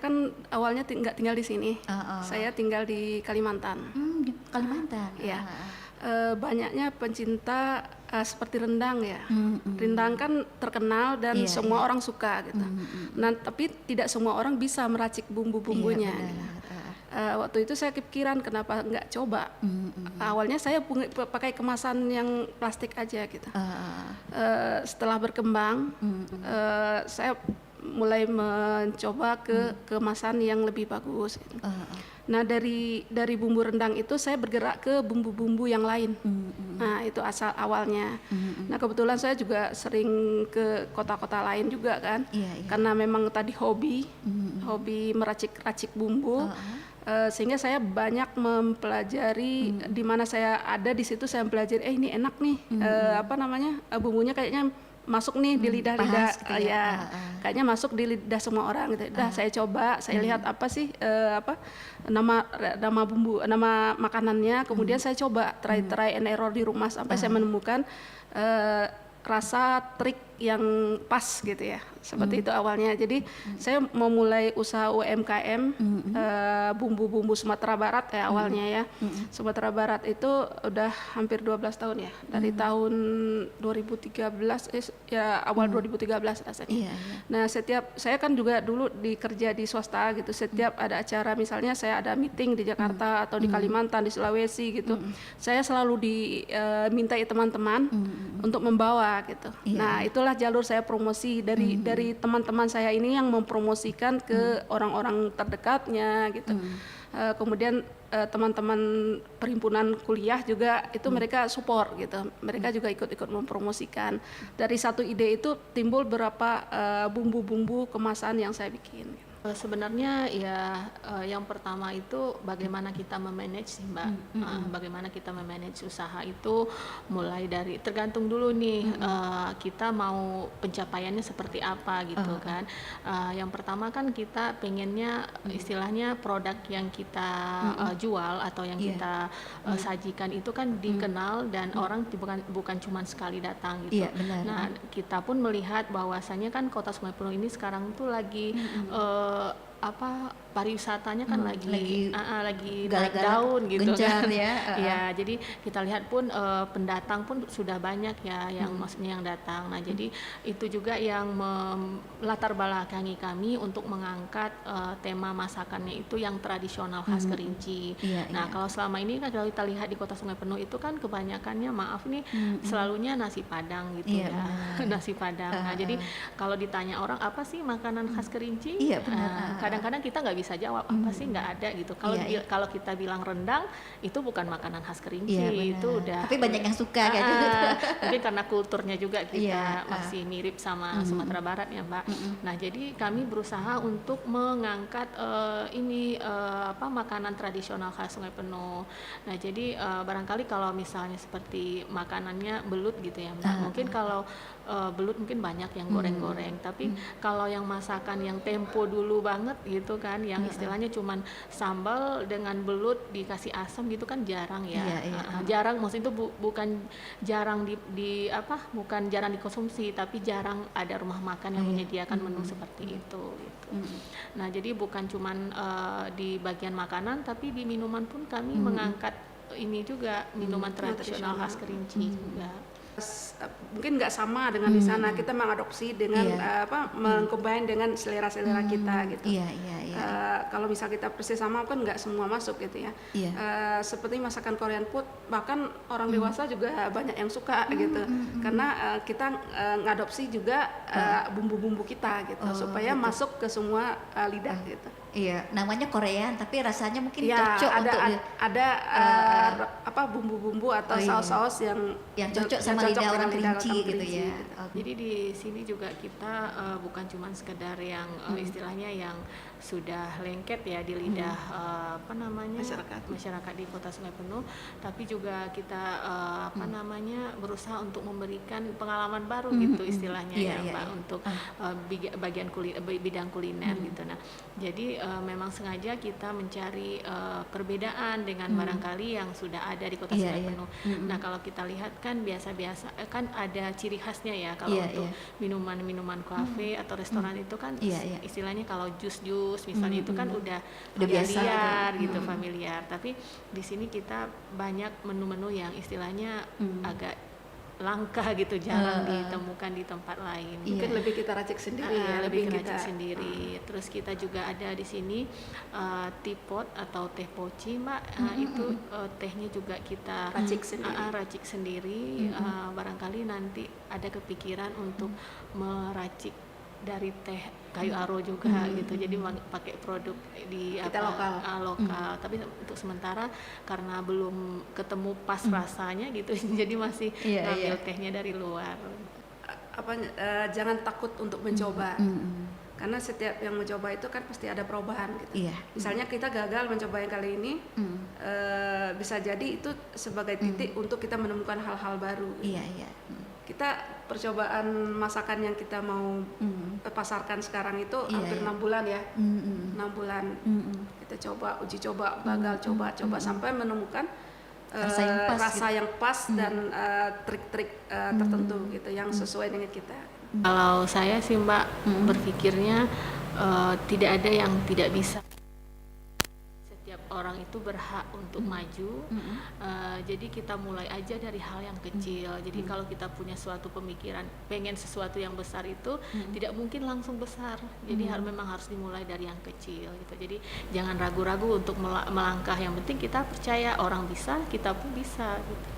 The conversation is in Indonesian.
kan awalnya nggak tinggal di sini. Saya tinggal di Kalimantan. Di Kalimantan. Ya. Banyaknya pencinta seperti rendang ya. Rendang kan terkenal dan semua orang suka gitu. Nah, tapi tidak semua orang bisa meracik bumbu-bumbunya. Waktu itu saya kepikiran kenapa nggak coba. Awalnya saya pakai kemasan yang plastik aja gitu. Setelah berkembang, saya mulai mencoba ke kemasan yang lebih bagus. Gitu. Nah dari bumbu rendang itu saya bergerak ke bumbu-bumbu yang lain. Nah itu asal awalnya. Nah kebetulan saya juga sering ke kota-kota lain juga kan, karena memang tadi hobi meracik-racik bumbu. Sehingga saya banyak mempelajari di mana saya ada di situ, saya mempelajari ini enak nih bumbunya kayaknya masuk nih di lidah-lidah gitu kayaknya masuk di lidah semua orang gitu. Saya coba, saya lihat apa sih nama bumbu, nama makanannya, kemudian saya coba try and error di rumah sampai saya menemukan rasa trik yang pas gitu ya. Seperti itu awalnya. Jadi saya memulai usaha UMKM bumbu-bumbu Sumatera Barat ya awalnya ya. Sumatera Barat itu udah hampir 12 tahun ya. Dari tahun 2013 awal 2013 rasanya. Nah, saya kan juga dulu kerja di swasta gitu. Setiap ada acara misalnya saya ada meeting di Jakarta atau di Kalimantan, di Sulawesi gitu. Saya selalu dimintai teman-teman untuk membawa gitu. Nah, itulah jalur saya promosi dari teman-teman saya ini yang mempromosikan ke orang-orang terdekatnya gitu. Kemudian teman-teman perhimpunan kuliah juga itu mereka support gitu. Mereka juga ikut-ikut mempromosikan. Dari satu ide itu timbul beberapa bumbu-bumbu kemasan yang saya bikin. Sebenarnya ya yang pertama itu bagaimana kita memanage sih Mbak. Bagaimana kita memanage usaha itu mulai dari tergantung dulu nih kita mau pencapaiannya seperti apa gitu kan. Yang pertama kan kita pengennya istilahnya produk yang kita jual atau yang kita sajikan itu kan dikenal dan orang bukan cuma sekali datang gitu. Nah kita pun melihat bahwasannya kan Kota Sungai Penuh ini sekarang tuh lagi pariwisatanya kan lagi naik daun gitu kan ya jadi kita lihat pun pendatang pun sudah banyak ya yang maksudnya yang datang. Nah jadi itu juga yang melatar belakangi kami untuk mengangkat tema masakannya itu yang tradisional khas Kerinci. Kalau selama ini kan kalau kita lihat di Kota Sungai Penuh itu kan kebanyakannya maaf nih selalunya nasi Padang gitu nasi Padang. Nah jadi kalau ditanya orang apa sih makanan khas Kerinci, kadang-kadang kita nggak bisa jawab apa sih, nggak ada gitu. Kalau kita bilang rendang itu bukan makanan khas Kerinci, itu udah. Tapi banyak yang suka kan. Mungkin karena kulturnya juga kita masih mirip sama Sumatera Barat ya Mbak. Nah jadi kami berusaha untuk mengangkat makanan tradisional khas Sungai Penuh. Nah jadi barangkali kalau misalnya seperti makanannya belut gitu ya Mbak. Mungkin kalau belut mungkin banyak yang goreng-goreng, tapi kalau yang masakan yang tempo dulu banget gitu kan, yang istilahnya cuman sambal dengan belut dikasih asam gitu kan jarang ya. Jarang, maksudnya itu bukan jarang bukan jarang dikonsumsi, tapi jarang ada rumah makan yang menyediakan menu seperti itu gitu. Nah jadi bukan cuman di bagian makanan, tapi di minuman pun kami mengangkat ini juga minuman tradisional khas Kerinci juga. Mungkin nggak sama dengan di sana, kita mengadopsi dengan mengcombine dengan selera-selera kita gitu. Kalau misal kita persis sama kan nggak semua masuk gitu ya. Seperti masakan Korean food, bahkan orang dewasa juga banyak yang suka gitu, karena kita ngadopsi juga bumbu-bumbu kita gitu supaya masuk ke semua lidah gitu. Namanya Korean tapi rasanya mungkin cocok ada bumbu-bumbu atau saus-saus yang cocok sama lidah orang Kerinci gitu ya. Jadi di sini juga kita bukan cuma sekedar yang istilahnya yang sudah lengket ya di lidah masyarakat di Kota Sungai Penuh, tapi juga kita berusaha untuk memberikan pengalaman baru gitu istilahnya Mbak untuk bidang kuliner gitu. Nah jadi memang sengaja kita mencari perbedaan dengan barangkali yang sudah ada di Kota Sungai Penuh. Nah, kalau kita lihat kan biasa-biasa kan ada ciri khasnya ya kalau untuk minuman-minuman kafe atau restoran itu kan istilahnya kalau jus-jus misalnya itu kan udah biasa familiar gitu, familiar. Tapi di sini kita banyak menu-menu yang istilahnya agak langka gitu, jarang ditemukan di tempat lain. Mungkin lebih kita racik sendiri ya, lebih kita racik sendiri. Terus kita juga ada di sini teapot atau teh poci, Mbak. Itu tehnya juga kita racik sendiri. Barangkali nanti ada kepikiran untuk meracik dari teh kayu aro juga gitu, jadi pakai produk di lokal. Tapi untuk sementara karena belum ketemu pas rasanya gitu, jadi masih ngambil tehnya dari luar. Jangan takut untuk mencoba, karena setiap yang mencoba itu kan pasti ada perubahan gitu. Misalnya kita gagal mencoba yang kali ini, bisa jadi itu sebagai titik untuk kita menemukan hal-hal baru. Kita percobaan masakan yang kita mau pasarkan sekarang itu hampir 6 bulan ya, 6 bulan kita uji coba, gagal, coba sampai menemukan rasa yang pas dan trik-trik tertentu gitu yang sesuai dengan kita. Kalau saya sih Mbak berpikirnya tidak ada yang tidak bisa. Setiap orang itu berhak untuk maju. Jadi kita mulai aja dari hal yang kecil. Jadi kalau kita punya suatu pemikiran pengen sesuatu yang besar itu tidak mungkin langsung besar. Jadi memang harus dimulai dari yang kecil gitu. Jadi jangan ragu-ragu untuk melangkah. Yang penting kita percaya orang bisa, kita pun bisa gitu.